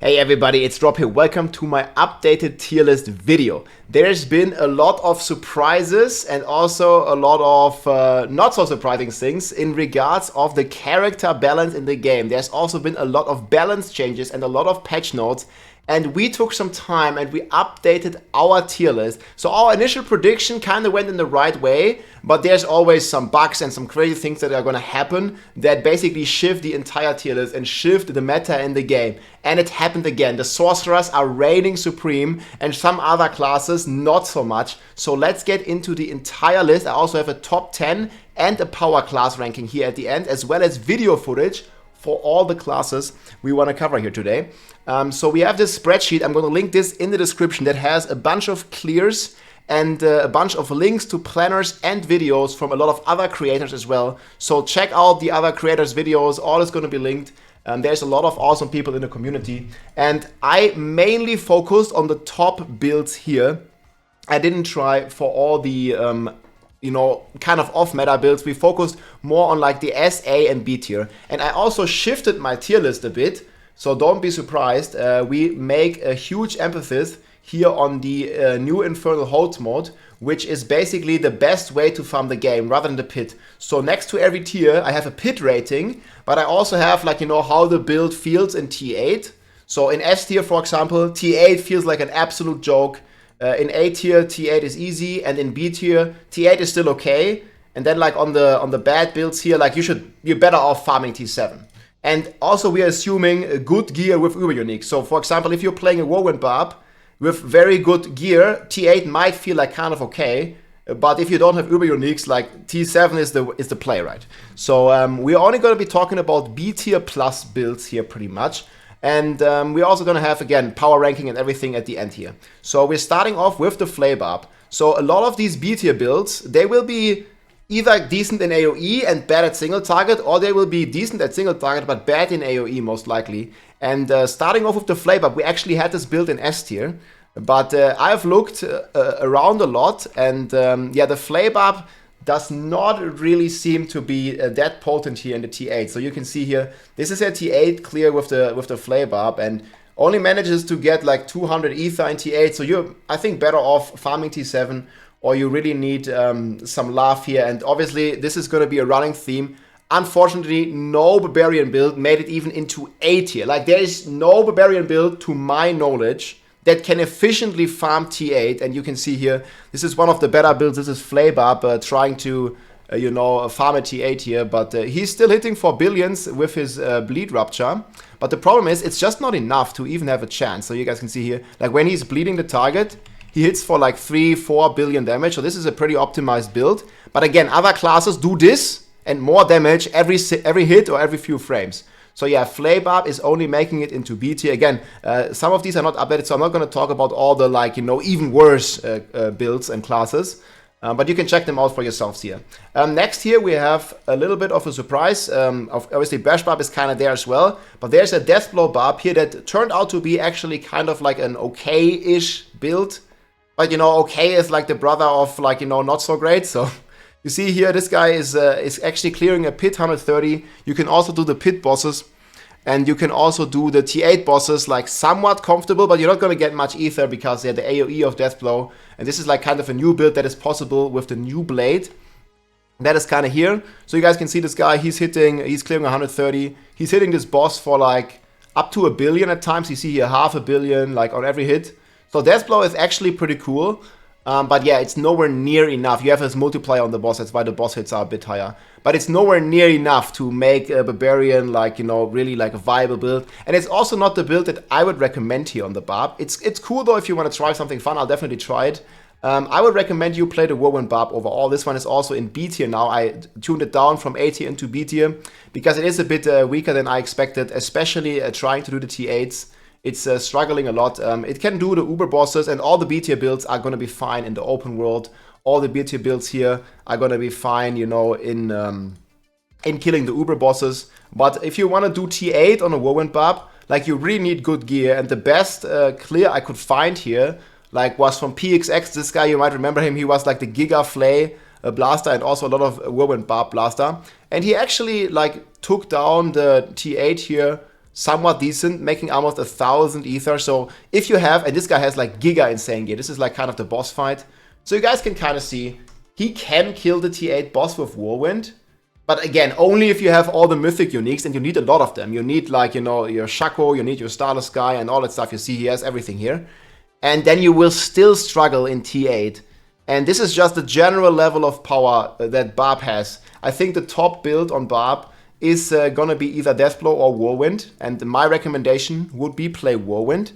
Hey everybody, it's Rob here. Welcome to my updated tier list video. There's been a lot of surprises and also a lot of not so surprising things in regards of the character balance in the game. There's also been a lot of balance changes and a lot of patch notes. And we took some time and we updated our tier list. So our initial prediction kind of went in the right way, but there's always some bugs and some crazy things that are going to happen that basically shift the entire tier list and shift the meta in the game. And it happened again. The sorcerers are reigning supreme and some other classes not so much. So let's get into the entire list. I also have a top 10 and a power class ranking here at the end, as well as video footage for all the classes we want to cover here today. So we have this spreadsheet. I'm going to link this in the description that has a bunch of clears and a bunch of links to planners and videos from a lot of other creators as well. So check out the other creators' videos. All is going to be linked. There's a lot of awesome people in the community. And I mainly focused on the top builds here. I didn't try for all the kind of off-meta builds. We focused more on like the S, A, and B tier. And I also shifted my tier list a bit. So don't be surprised. We make a huge emphasis here on the new Infernal Holds mode, which is basically the best way to farm the game rather than the pit. So next to every tier, I have a pit rating, but I also have how the build feels in T8. So in S tier, for example, T8 feels like an absolute joke. In A tier, T8 is easy, and in B tier, T8 is still okay. And then like on the bad builds here, like you're better off farming T7. And also we are assuming a good gear with Uber Unique. So for example, if you're playing a Whirlwind Barb with very good gear, T8 might feel like kind of okay. But if you don't have Uber Uniques, like T7 is the play, right? So we're only going to be talking about B tier plus builds here pretty much. And we're also going to have, again, power ranking and everything at the end here. So we're starting off with the Flay Barb. So a lot of these B tier builds, they will be either decent in AoE and bad at single target, or they will be decent at single target but bad in AoE most likely. And starting off with the Flay Barb, we actually had this build in S tier, but I've looked around a lot, and the Flay Barb does not really seem to be that potent here in the T8. So you can see here, this is a T8 clear with the Flay Barb, and only manages to get like 200 ether in T8. So you're, I think, better off farming T7, or you really need some love here. And obviously, this is going to be a running theme. Unfortunately, no Barbarian build made it even into A tier. Like, there is no Barbarian build, to my knowledge, that can efficiently farm T8. And you can see here, this is one of the better builds. This is Flay Barb trying to, farm a T8 here. But he's still hitting for billions with his bleed rupture. But the problem is, it's just not enough to even have a chance. So you guys can see here, like when he's bleeding the target, he hits for like 3-4 billion damage. So this is a pretty optimized build. But again, other classes do this and more damage every hit or every few frames. So yeah, Flay Barb is only making it into B tier. Again, some of these are not updated, so I'm not going to talk about all the even worse builds and classes. But you can check them out for yourselves here. Next here we have a little bit of a surprise. Obviously Bash Barb is kind of there as well. But there's a Deathblow Barb here that turned out to be actually kind of like an okay-ish build. But okay is like the brother of not so great. So you see here, this guy is actually clearing a pit 130. You can also do the pit bosses, and you can also do the T8 bosses like somewhat comfortable, but you're not going to get much ether because they're the AoE of Deathblow. And this is like kind of a new build that is possible with the new blade. That is kind of here. So you guys can see this guy, he's clearing 130. He's hitting this boss for like up to 1 billion at times. You see here 500 million like on every hit. So Deathblow is actually pretty cool. But yeah, it's nowhere near enough. You have this multiplier on the boss, that's why the boss hits are a bit higher. But it's nowhere near enough to make a Barbarian really like a viable build. And it's also not the build that I would recommend here on the Barb. It's cool though if you want to try something fun, I'll definitely try it. I would recommend you play the Whirlwind Barb overall. This one is also in B tier now. I tuned it down from A tier into B tier because it is a bit weaker than I expected, especially trying to do the T8s. It's struggling a lot. It can do the Uber bosses, and all the B tier builds are going to be fine in the open world. All the B tier builds here are going to be fine, in killing the Uber bosses. But if you want to do T8 on a Whirlwind Barb, like you really need good gear. And the best clear I could find here, like was from PXX. This guy, you might remember him. He was like the Giga Flay blaster and also a lot of Whirlwind Barb blaster. And he actually like took down the T8 here somewhat decent, making almost 1,000 ether. So if you have, and this guy has like giga insane gear, this is like kind of the boss fight. So you guys can kind of see, he can kill the T8 boss with Whirlwind. But again, only if you have all the mythic uniques, and you need a lot of them. You need like, you know, your Shaco, you need your Starless Guy, and all that stuff. You see he has everything here. And then you will still struggle in T8. And this is just the general level of power that Barb has. I think the top build on Barb is gonna be either Deathblow or Whirlwind. And my recommendation would be play Whirlwind.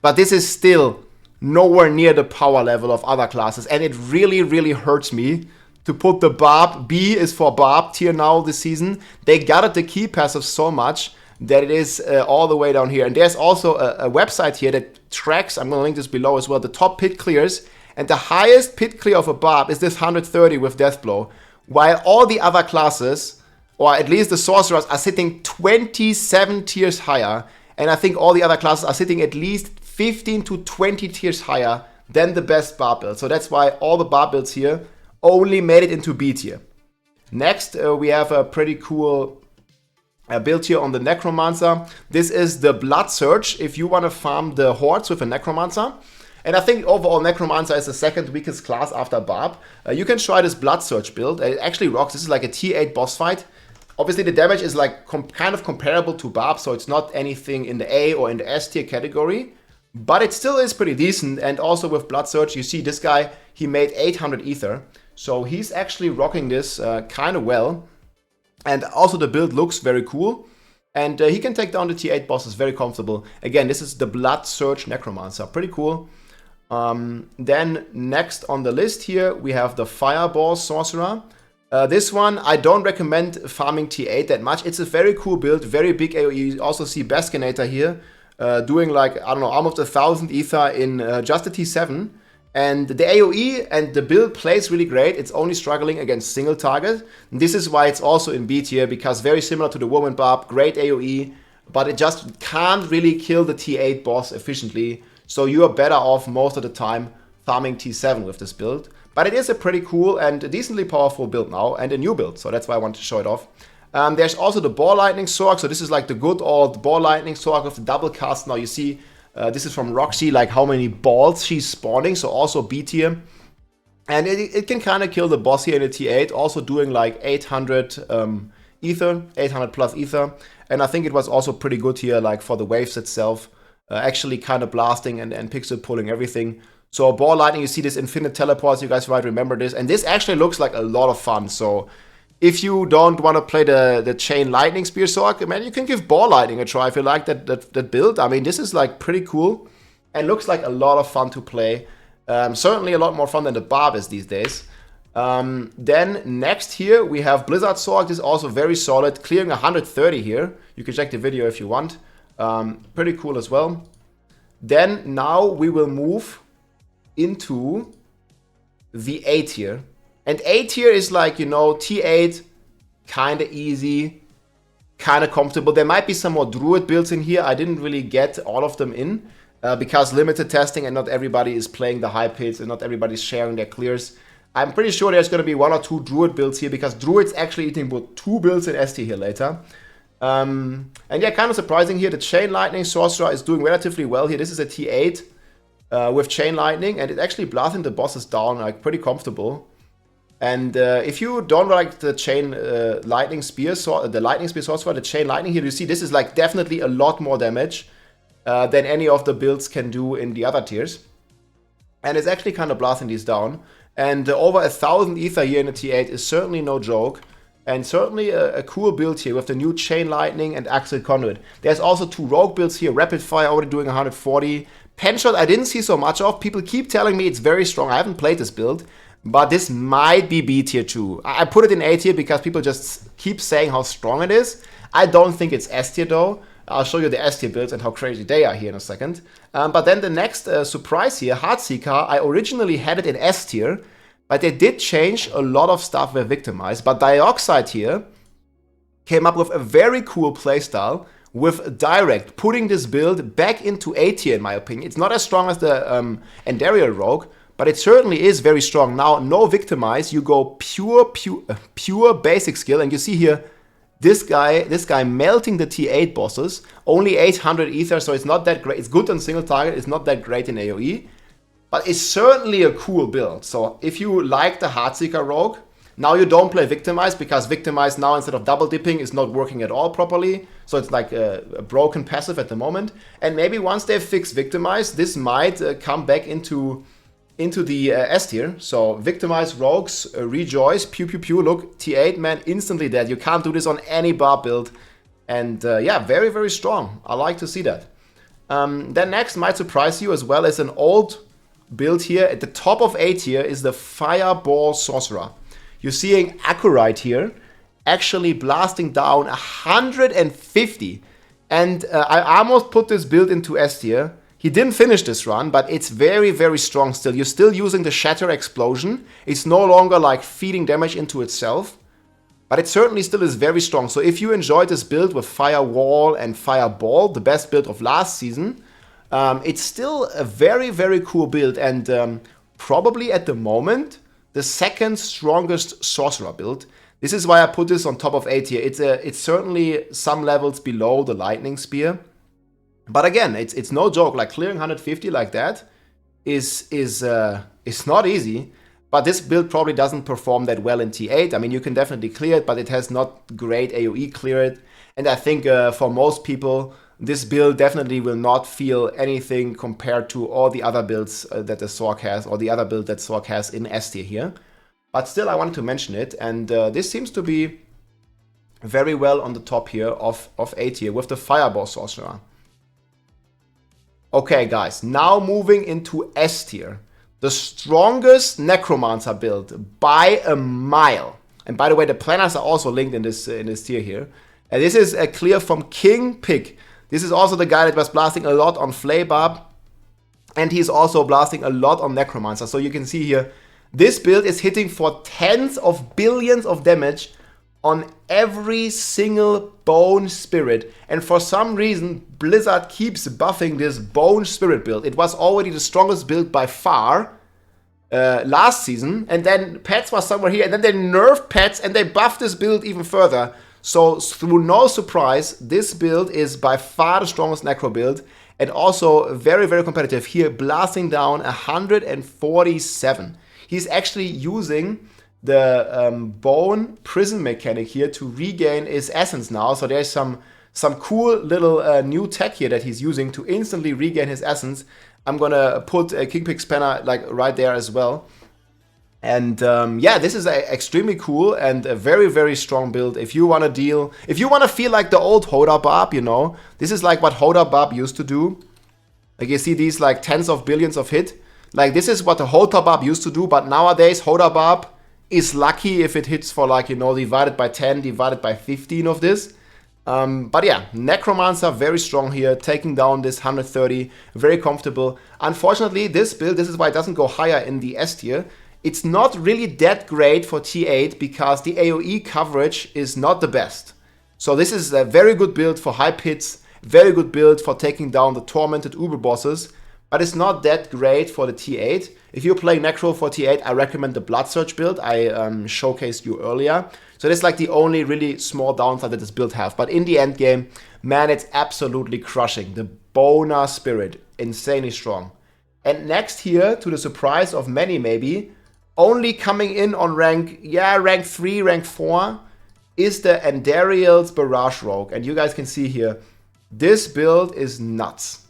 But this is still nowhere near the power level of other classes. And it really, really hurts me to put the Barb, B is for Barb tier now this season. They gutted the key passive so much that it is all the way down here. And there's also a website here that tracks, I'm gonna link this below as well, the top pit clears. And the highest pit clear of a Barb is this 130 with Deathblow. While all the other classes, or at least the sorcerers, are sitting 27 tiers higher. And I think all the other classes are sitting at least 15 to 20 tiers higher than the best Barb build. So that's why all the Barb builds here only made it into B tier. Next, we have a pretty cool build here on the Necromancer. This is the Blood Surge if you want to farm the hordes with a Necromancer. And I think overall Necromancer is the second weakest class after Barb. You can try this Blood Surge build. It actually rocks. This is like a T8 boss fight. Obviously the damage is like kind of comparable to Barb, so it's not anything in the A or in the S tier category. But it still is pretty decent. And also with Blood Surge, you see this guy, he made 800 ether. So he's actually rocking this kind of well. And also the build looks very cool. And he can take down the T8 bosses very comfortable. Again, this is the Blood Surge Necromancer. Pretty cool. Then next on the list here, we have the Fireball Sorcerer. This one, I don't recommend farming T8 that much. It's a very cool build, very big AoE. You also see Baskinator here doing like, I don't know, almost 1,000 ether in just a T7. And the AoE and the build plays really great. It's only struggling against single target. And this is why it's also in B tier, because very similar to the Woman Barb, great AoE, but it just can't really kill the T8 boss efficiently. So you are better off most of the time farming T7 with this build. But it is a pretty cool and decently powerful build now, and a new build, so that's why I want to show it off. There's also the Ball Lightning Sorc, so this is like the good old Ball Lightning Sorc with the double cast. Now you see, this is from Roxy, like how many balls she's spawning, so also B tier. And it can kind of kill the boss here in the T8, also doing like 800 ether, 800 plus ether. And I think it was also pretty good here, like for the waves itself, actually kind of blasting and pixel pulling everything. So Ball Lightning, you see this infinite teleports, you guys might remember this. And this actually looks like a lot of fun, so if you don't want to play the Chain Lightning Spear Sorc, man, you can give Ball Lightning a try if you like that build. I mean, this is like pretty cool and looks like a lot of fun to play. Certainly a lot more fun than the Barb is these days. Then next here we have Blizzard Sorc. This is also very solid, clearing 130 here. You can check the video if you want. Pretty cool as well. Then now we will move into the A tier. And A tier is like, you know, T8, kind of easy, kind of comfortable. There might be some more Druid builds in here. I didn't really get all of them in because limited testing and not everybody is playing the high pits and not everybody's sharing their clears. I'm pretty sure there's going to be 1 or 2 Druid builds here because Druid's actually eating both 2 builds in S tier here later. And yeah, kind of surprising here. The Chain Lightning Sorcerer is doing relatively well here. This is a T8 with Chain Lightning, and it actually blasting the bosses down like pretty comfortable. And if you don't like the Chain Lightning Spear, the Lightning Spear Sorcerer, the Chain Lightning here, you see this is like definitely a lot more damage than any of the builds can do in the other tiers. And it's actually kind of blasting these down. And over 1,000 ether here in the T8 is certainly no joke. And certainly a cool build here with the new Chain Lightning and Axel Conduit. There's also 2 rogue builds here. Rapid Fire already doing 140. Penshot I didn't see so much of. People keep telling me it's very strong. I haven't played this build. But this might be B tier too. I put it in A tier because people just keep saying how strong it is. I don't think it's S tier though. I'll show you the S tier builds and how crazy they are here in a second. But then the next surprise here, Heartseeker, I originally had it in S tier. But they did change a lot of stuff with Victimize. But Dioxide here came up with a very cool playstyle with Direct, putting this build back into A tier in my opinion. It's not as strong as the Endarial Rogue, but it certainly is very strong. Now, no Victimize, you go pure basic skill, and you see here, This guy melting the T8 bosses, only 800 ether, so it's not that great. It's good on single target, it's not that great in AoE, but it's certainly a cool build. So if you like the Heartseeker Rogue, now you don't play Victimize, because Victimize now instead of double dipping is not working at all properly. So it's like a broken passive at the moment. And maybe once they fix Victimize, this might come back into the S tier. So Victimize, Rogues, Rejoice, pew pew pew. Look, T8, man, instantly dead. You can't do this on any bar build. And yeah, very, very strong. I like to see that. Then next might surprise you as well as an old build here. At the top of A tier is the Fireball Sorcerer. You're seeing Akurite here actually blasting down 150. And I almost put this build into S tier. He didn't finish this run, but it's very, very strong still. You're still using the Shatter Explosion. It's no longer like feeding damage into itself, but it certainly still is very strong. So if you enjoyed this build with Firewall and Fireball, the best build of last season, it's still a very, very cool build, and probably at the moment, the second strongest Sorcerer build. This is why I put this on top of A tier. It's certainly some levels below the Lightning Spear. But again, it's no joke. Like clearing 150 like that is not easy. But this build probably doesn't perform that well in T8. I mean, you can definitely clear it, but it has not great AoE clear it. And I think for most people, this build definitely will not feel anything compared to all the other builds that the Sorc has, or the other build that Sorc has in S tier here. But still, I wanted to mention it, and this seems to be very well on the top here of A tier with the Fireball Sorcerer. Okay, guys, now moving into S tier. The strongest Necromancer build by a mile. And by the way, the planners are also linked in this tier here. And this is clear from King Pick. This is also the guy that was blasting a lot on Flaybarb, and he's also blasting a lot on Necromancer. So you can see here, this build is hitting for tens of billions of damage on every single Bone Spirit. And for some reason, Blizzard keeps buffing this Bone Spirit build. It was already the strongest build by far last season. And then Pets was somewhere here. And then they nerfed Pets and they buffed this build even further. So through no surprise, this build is by far the strongest Necro build. And also very, very competitive here, blasting down 147. He's actually using the Bone Prison mechanic here to regain his essence now. So there's some cool little new tech here that he's using to instantly regain his essence. I'm gonna put Kingpix Spanner like right there as well. And yeah, this is extremely cool and a very, very strong build. If you want to feel like the old Hoda Barb, you know, this is like what Hoda Barb used to do. Like you see these like tens of billions of hit. Like this is what the Hoda Barb used to do, but nowadays Hoda Barb is lucky if it hits for like, you know, divided by 10, divided by 15 of this. But yeah, Necromancer very strong here, taking down this 130, very comfortable. Unfortunately, this build, this is why it doesn't go higher in the S tier. It's not really that great for T8 because the AoE coverage is not the best. So this is a very good build for hype hits, very good build for taking down the tormented Uber bosses, but it's not that great for the T8. If you're playing Necro for T8, I recommend the Blood Surge build I showcased you earlier. So that's like the only really small downside that this build has. But in the end game, man, it's absolutely crushing. The Boner Spirit, insanely strong. And next here, to the surprise of many maybe, only coming in on rank 3, rank 4, is the Andariel's Barrage Rogue. And you guys can see here, this build is nuts.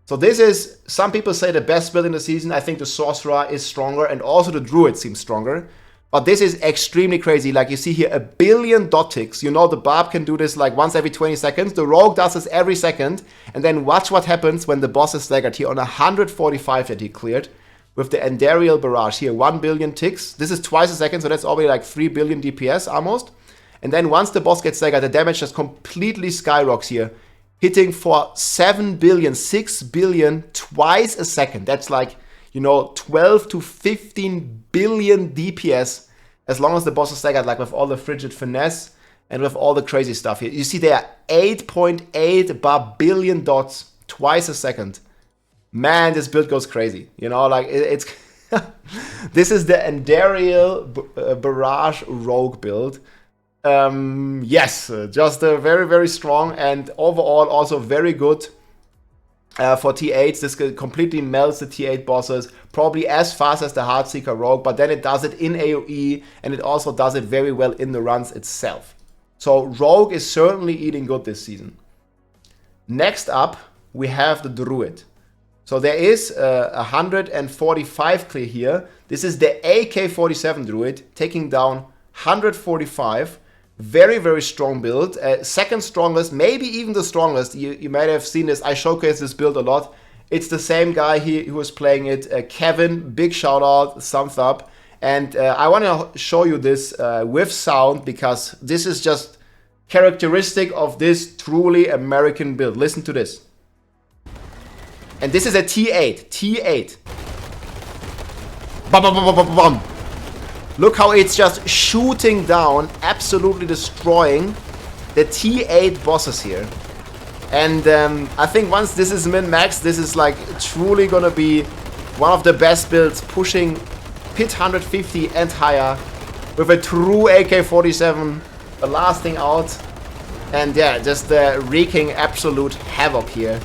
So this is, some people say, the best build in the season. I think the Sorcerer is stronger and also the Druid seems stronger. But this is extremely crazy. Like you see here, 1 billion dot ticks. You know the Barb can do this like once every 20 seconds. The Rogue does this every second. And then watch what happens when the boss is staggered here on 145 that he cleared. With the Andariel Barrage here, 1 billion ticks. This is twice a second, so that's already like 3 billion DPS almost. And then once the boss gets staggered, the damage just completely skyrockets here. Hitting for 7 billion, 6 billion twice a second. That's like, you know, 12 to 15 billion DPS as long as the boss is staggered, like with all the frigid finesse and with all the crazy stuff here. You see there, 8.8 billion dots twice a second. Man, this build goes crazy. You know, like it's this is the Andariel Barrage Rogue build. Yes, just very, very strong, and overall also very good for T8s. This completely melts the T8 bosses, probably as fast as the Heartseeker Rogue, but then it does it in AoE, and it also does it very well in the runs itself. So Rogue is certainly eating good this season. Next up, we have the Druid. So there is 145 clear here. This is the AK-47 Druid, taking down 145. Very, very strong build. Second strongest, maybe even the strongest. You might have seen this. I showcase this build a lot. It's the same guy here who was playing it. Kevin, big shout out, thumbs up. And I want to show you this with sound, because this is just characteristic of this truly American build. Listen to this. And this is a T8. T8. Bum, bum, bum, bum, bum. Look how it's just shooting down, absolutely destroying the T8 bosses here. And I think once this is min-max, this is like truly gonna be one of the best builds, pushing pit 150 and higher with a true AK-47 blasting out. And yeah, just wreaking absolute havoc here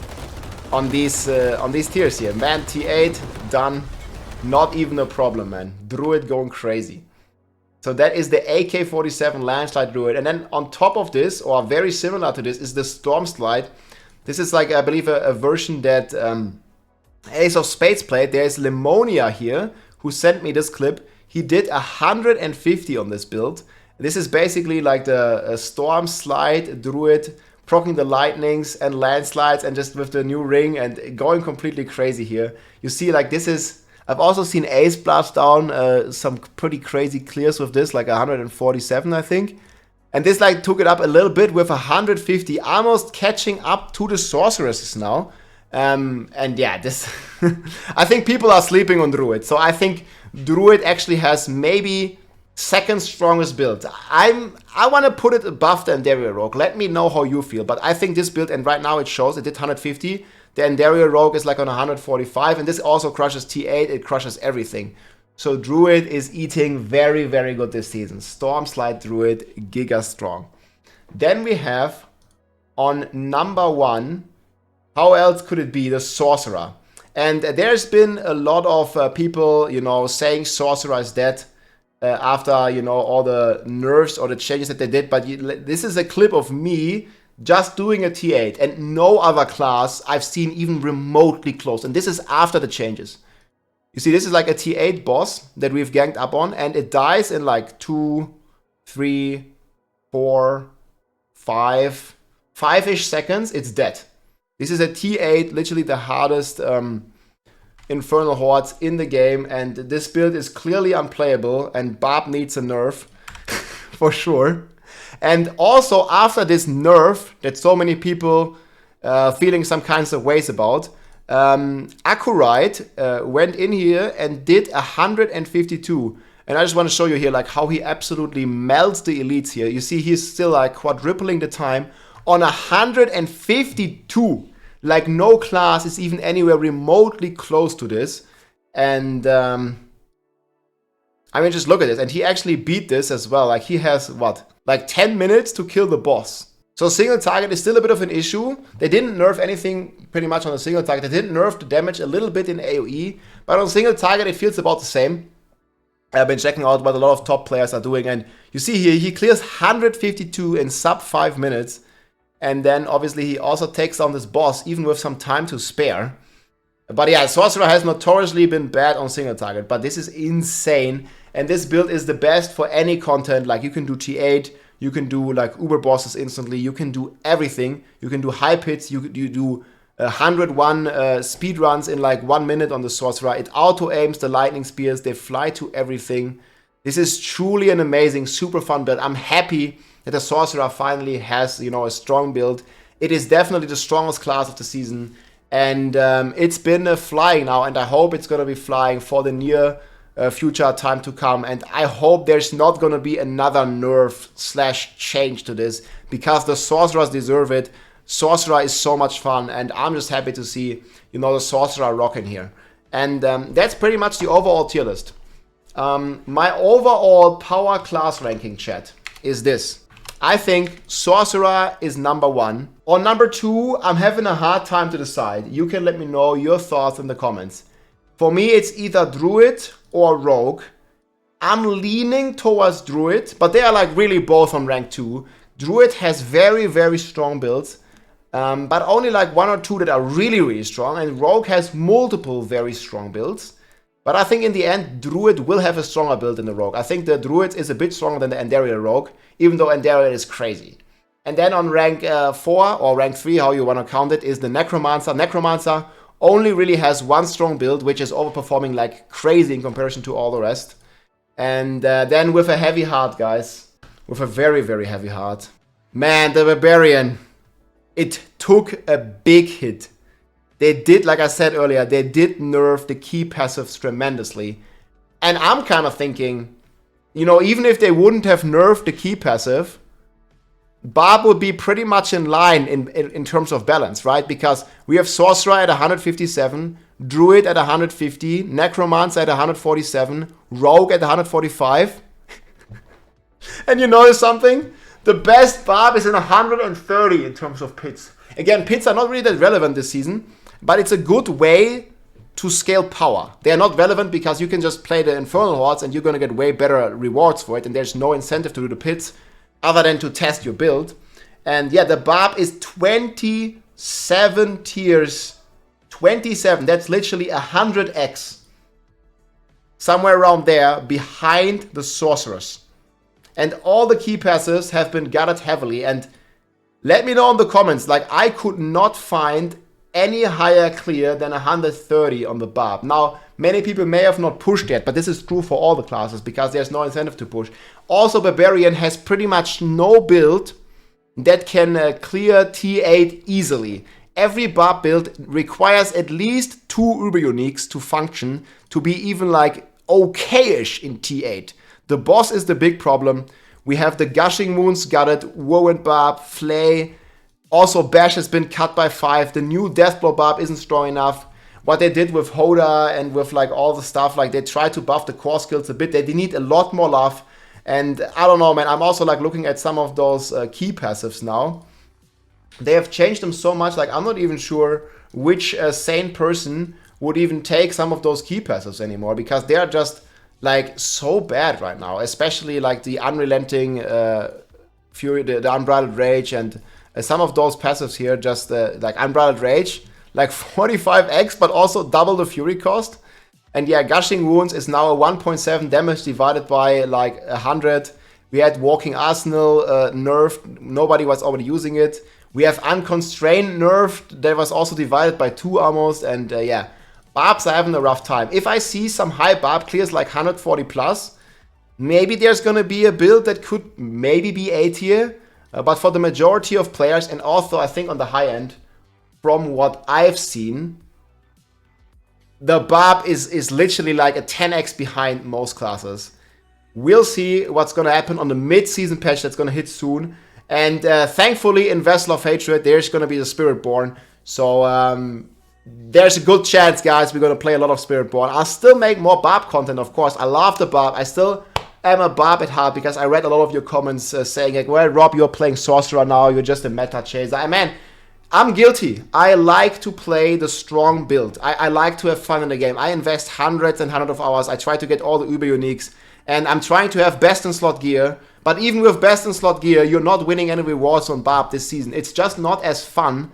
on these tiers here. Man, T8 done. Not even a problem, man. Druid going crazy. So that is the AK-47 Landslide Druid. And then on top of this, or very similar to this, is the Storm Slide. This is like, I believe, a version that Ace of Spades played. There's Lemonia here, who sent me this clip. He did 150 on this build. This is basically like the Storm Slide Druid, proccing the lightnings and landslides, and just with the new ring and going completely crazy here. You see, like, this is... I've also seen Ace blast down some pretty crazy clears with this, like 147, I think. And this like took it up a little bit with 150, almost catching up to the sorceresses now. And yeah, this I think people are sleeping on Druid. So I think Druid actually has maybe second strongest build. I want to put it above the Enderia Rogue. Let me know how you feel. But I think this build, and right now it shows, it did 150. The Enderia Rogue is like on 145, and this also crushes T8, it crushes everything. So Druid is eating very, very good this season. Storm Slide Druid, giga strong. Then we have on number 1, how else could it be, the Sorcerer. And there's been a lot of people, you know, saying Sorcerer is dead after, you know, all the nerfs or the changes that they did. But this is a clip of me just doing a T8, and no other class I've seen even remotely close. And this is after the changes. You see, this is like a T8 boss that we've ganked up on, and it dies in like 2, 3, 4, 5-ish seconds. It's dead. This is a T8, literally the hardest Infernal Hordes in the game, and this build is clearly unplayable, and Barb needs a nerf, for sure. And also, after this nerf that so many people feeling some kinds of ways about, Accurite went in here and did 152. And I just want to show you here like how he absolutely melts the elites here. You see he's still like quadrupling the time on 152. Like no class is even anywhere remotely close to this. And I mean, just look at this. And he actually beat this as well. Like he has what? Like 10 minutes to kill the boss. So single target is still a bit of an issue. They didn't nerf anything pretty much on the single target. They didn't nerf the damage a little bit in AoE. But on single target, it feels about the same. I've been checking out what a lot of top players are doing. And you see here, he clears 152 in sub 5 minutes. And then obviously he also takes on this boss, even with some time to spare. But yeah, Sorcerer has notoriously been bad on single target. But this is insane. And this build is the best for any content. Like you can do T8, you can do like uber bosses instantly, you can do everything. You can do high pits, you do 101 speed runs in like 1 minute on the Sorcerer. It auto aims the lightning spears, they fly to everything. This is truly an amazing, super fun build. I'm happy that the Sorcerer finally has, you know, a strong build. It is definitely the strongest class of the season. And it's been flying now, and I hope it's gonna be flying for the near future time to come. And I hope there's not gonna be another nerf / change to this, because the Sorcerers deserve it. Sorcerer is so much fun, and I'm just happy to see, you know, the Sorcerer rocking here. And that's pretty much the overall tier list. My overall power class ranking, chat, is this. I think Sorcerer is number 1. On number 2, I'm having a hard time to decide. You can let me know your thoughts in the comments. For me, it's either Druid or Rogue. I'm leaning towards Druid, but they are like really both on rank 2. Druid has very, very strong builds, but only like 1 or 2 that are really, really strong. And Rogue has multiple very strong builds. But I think in the end, Druid will have a stronger build than the Rogue. I think the Druid is a bit stronger than the Andariel Rogue, even though Andariel is crazy. And then on rank 4 or rank 3, how you want to count it, is the Necromancer. Necromancer only really has one strong build, which is overperforming like crazy in comparison to all the rest. And then with a heavy heart, guys, with a very, very heavy heart. Man, the Barbarian, it took a big hit. They did, like I said earlier, they did nerf the key passives tremendously. And I'm kind of thinking, you know, even if they wouldn't have nerfed the key passive, Barb would be pretty much in line in terms of balance, right? Because we have Sorcerer at 157, Druid at 150, Necromancer at 147, Rogue at 145. And you notice something? The best Barb is in 130 in terms of pits. Again, pits are not really that relevant this season, but it's a good way to scale power. They are not relevant because you can just play the Infernal Hordes and you're going to get way better rewards for it, and there's no incentive to do the pits other than to test your build. And yeah, the Barb is 27 tiers. 27, that's literally 100x. Somewhere around there behind the Sorcerers. And all the key passives have been gutted heavily. And let me know in the comments, like I could not find any higher clear than 130 on the Barb. Now, many people may have not pushed yet, but this is true for all the classes because there's no incentive to push. Also, Barbarian has pretty much no build that can clear T8 easily. Every Barb build requires at least 2 Uber Uniques to function, to be even like okay-ish in T8. The boss is the big problem. We have the Gushing Wounds gutted, Whirlwind Barb, Flay. Also, Bash has been cut by 5. The new Deathblow Barb isn't strong enough. What they did with Hoda and with like all the stuff, like they tried to buff the core skills a bit. They need a lot more love. And I don't know, man. I'm also like looking at some of those key passives now. They have changed them so much. Like I'm not even sure which sane person would even take some of those key passives anymore, because they are just like so bad right now. Especially like the Unrelenting Fury, the Unbridled Rage, and some of those passives here, just like Unbridled Rage, like 45x, but also double the Fury cost. And yeah, Gushing Wounds is now a 1.7 damage divided by like 100. We had Walking Arsenal nerfed. Nobody was already using it. We have Unconstrained nerfed. That was also divided by 2 almost. And yeah, Barbs are having a rough time. If I see some high Barb clears like 140 plus, maybe there's going to be a build that could maybe be A tier. But for the majority of players, and also I think on the high end, from what I've seen, the Barb is literally like a 10x behind most classes. We'll see what's going to happen on the mid-season patch that's going to hit soon. And thankfully in Vessel of Hatred, there's going to be the Spiritborn. So there's a good chance, guys, we're going to play a lot of Spiritborn. I'll still make more Barb content, of course. I love the Barb. I still am a Barb at heart, because I read a lot of your comments saying like, well, Rob, you're playing Sorcerer now. You're just a meta chaser. Man, I'm guilty. I like to play the strong build. I like to have fun in the game. I invest hundreds and hundreds of hours. I try to get all the Uber Uniques. And I'm trying to have best in slot gear. But even with best in slot gear, you're not winning any rewards on Barb this season. It's just not as fun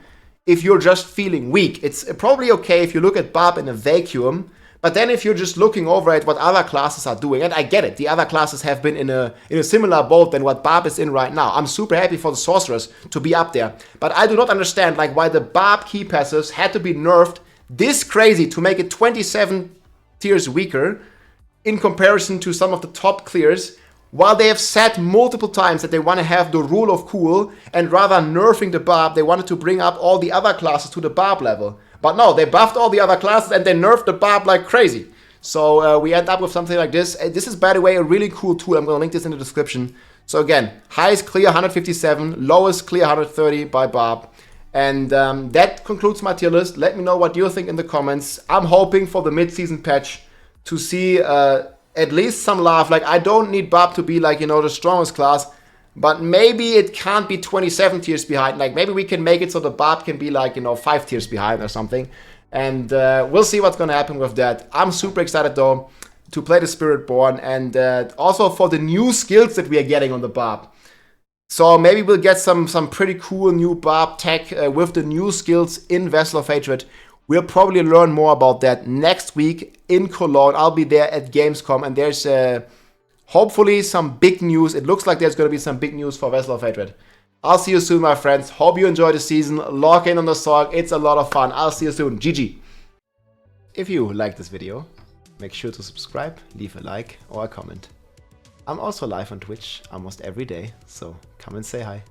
if you're just feeling weak. It's probably okay if you look at Barb in a vacuum. But then if you're just looking over at what other classes are doing, and I get it, the other classes have been in a similar boat than what Barb is in right now. I'm super happy for the Sorcerers to be up there. But I do not understand like why the Barb key passives had to be nerfed this crazy to make it 27 tiers weaker in comparison to some of the top clears, while they have said multiple times that they want to have the rule of cool, and rather nerfing the Barb, they wanted to bring up all the other classes to the Barb level. But no, they buffed all the other classes and they nerfed the Barb like crazy. So we end up with something like this. This is, by the way, a really cool tool. I'm going to link this in the description. So again, highest clear 157, lowest clear 130 by Barb. And that concludes my tier list. Let me know what you think in the comments. I'm hoping for the mid-season patch to see at least some love. Like, I don't need Barb to be like, you know, the strongest class. But maybe it can't be 27 tiers behind. Like, maybe we can make it so the Barb can be like, you know, 5 tiers behind or something. And we'll see what's going to happen with that. I'm super excited, though, to play the Spiritborn. And also for the new skills that we are getting on the Barb. So maybe we'll get some pretty cool new Barb tech with the new skills in Vessel of Hatred. We'll probably learn more about that next week in Cologne. I'll be there at Gamescom, and there's hopefully some big news. It looks like there's going to be some big news for Vessel of Hatred. I'll see you soon, my friends. Hope you enjoy the season. Log in on the Sorg. It's a lot of fun. I'll see you soon. GG. If you like this video, make sure to subscribe, leave a like or a comment. I'm also live on Twitch almost every day, so come and say hi.